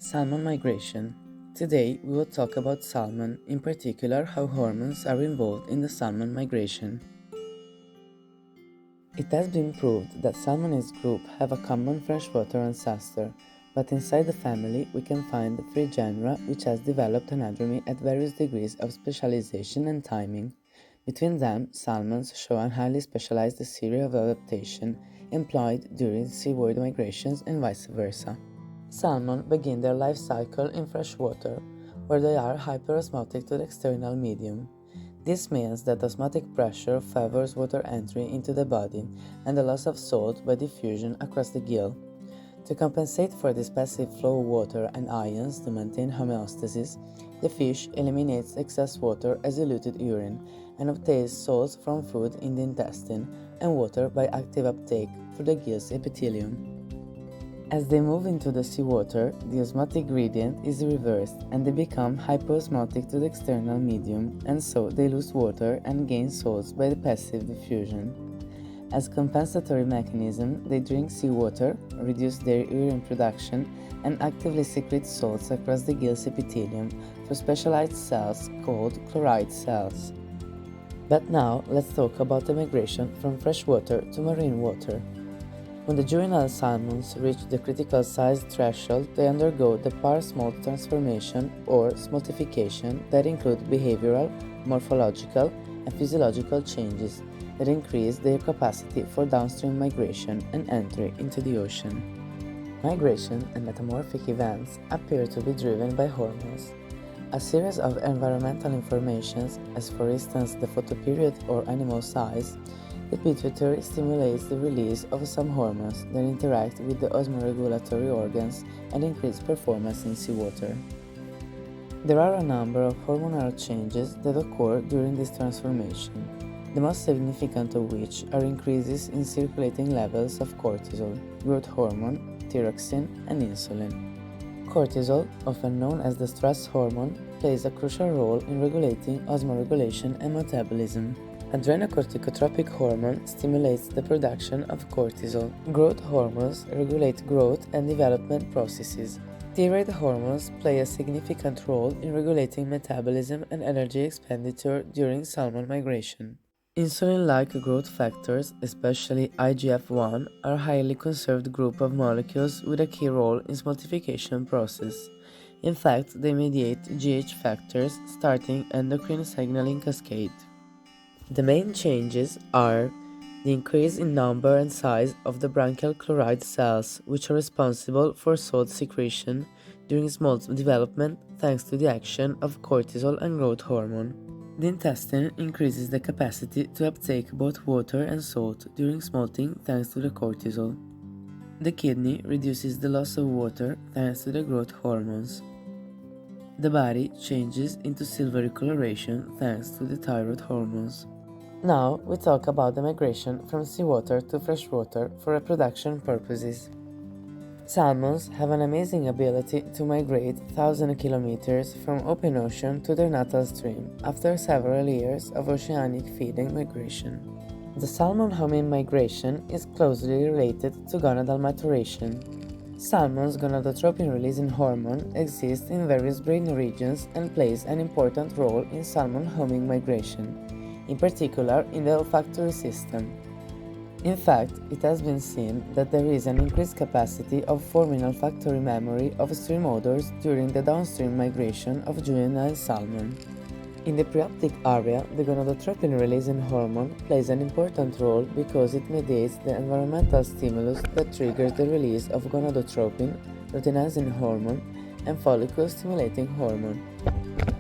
Salmon migration. Today we will talk about salmon, in particular how hormones are involved in the salmon migration. It has been proved that salmonids group have a common freshwater ancestor, but inside the family we can find three genera which has developed anadromy at various degrees of specialization and timing. Between them, salmons show a highly specialized series of adaptation employed during seaward migrations and vice versa. Salmon begin their life cycle in fresh water, where they are hyperosmotic to the external medium. This means that osmotic pressure favors water entry into the body and the loss of salt by diffusion across the gill. To compensate for this passive flow of water and ions to maintain homeostasis, the fish eliminates excess water as diluted urine and obtains salts from food in the intestine and water by active uptake through the gill's epithelium. As they move into the seawater, the osmotic gradient is reversed and they become hypoosmotic to the external medium, and so they lose water and gain salts by the passive diffusion. As compensatory mechanism, they drink seawater, reduce their urine production, and actively secrete salts across the gill's epithelium through specialized cells called chloride cells. But now let's talk about the migration from freshwater to marine water. When the juvenile salmons reach the critical size threshold, they undergo the par-smolt transformation or smoltification that include behavioral, morphological, and physiological changes that increase their capacity for downstream migration and entry into the ocean. Migration and metamorphic events appear to be driven by hormones. A series of environmental informations, as for instance the photoperiod or animal size, the pituitary stimulates the release of some hormones that interact with the osmoregulatory organs and increase performance in seawater. There are a number of hormonal changes that occur during this transformation, the most significant of which are increases in circulating levels of cortisol, growth hormone, thyroxine, and insulin. Cortisol, often known as the stress hormone, plays a crucial role in regulating osmoregulation and metabolism. Adrenocorticotropic hormone stimulates the production of cortisol. Growth hormones regulate growth and development processes. Thyroid hormones play a significant role in regulating metabolism and energy expenditure during salmon migration. Insulin-like growth factors, especially IGF-1, are a highly conserved group of molecules with a key role in smoltification process. In fact, they mediate GH factors, starting endocrine signaling cascade. The main changes are the increase in number and size of the branchial chloride cells, which are responsible for salt secretion during smolt development thanks to the action of cortisol and growth hormone. The intestine increases the capacity to uptake both water and salt during smolting thanks to the cortisol. The kidney reduces the loss of water thanks to the growth hormones. The body changes into silvery coloration thanks to the thyroid hormones. Now we talk about the migration from seawater to freshwater for reproduction purposes. Salmons have an amazing ability to migrate 1,000 kilometers from open ocean to their natal stream after several years of oceanic feeding migration. The salmon homing migration is closely related to gonadal maturation. Salmon's gonadotropin-releasing hormone exists in various brain regions and plays an important role in salmon homing migration, in particular in the olfactory system. In fact, it has been seen that there is an increased capacity of forming olfactory memory of stream odors during the downstream migration of juvenile salmon. In the preoptic area, the gonadotropin-releasing hormone plays an important role because it mediates the environmental stimulus that triggers the release of gonadotropin, luteinizing hormone, and follicle-stimulating hormone.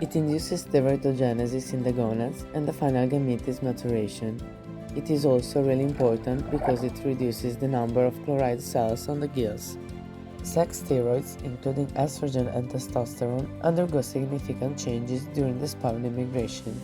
It induces teratogenesis in the gonads and the final gametes maturation. It is also really important because it reduces the number of chloride cells on the gills. Sex steroids, including estrogen and testosterone, undergo significant changes during the spawning migration.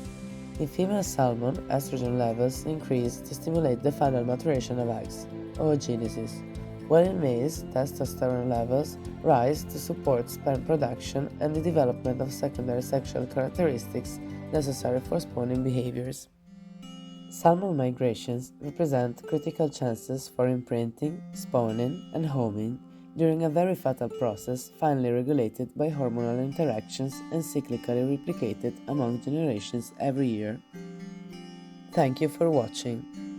In female salmon, estrogen levels increase to stimulate the final maturation of eggs, oogenesis, while in males, testosterone levels rise to support sperm production and the development of secondary sexual characteristics necessary for spawning behaviors. Salmon migrations represent critical chances for imprinting, spawning, and homing during a very fatal process finally regulated by hormonal interactions and cyclically replicated among generations every year. Thank you for watching.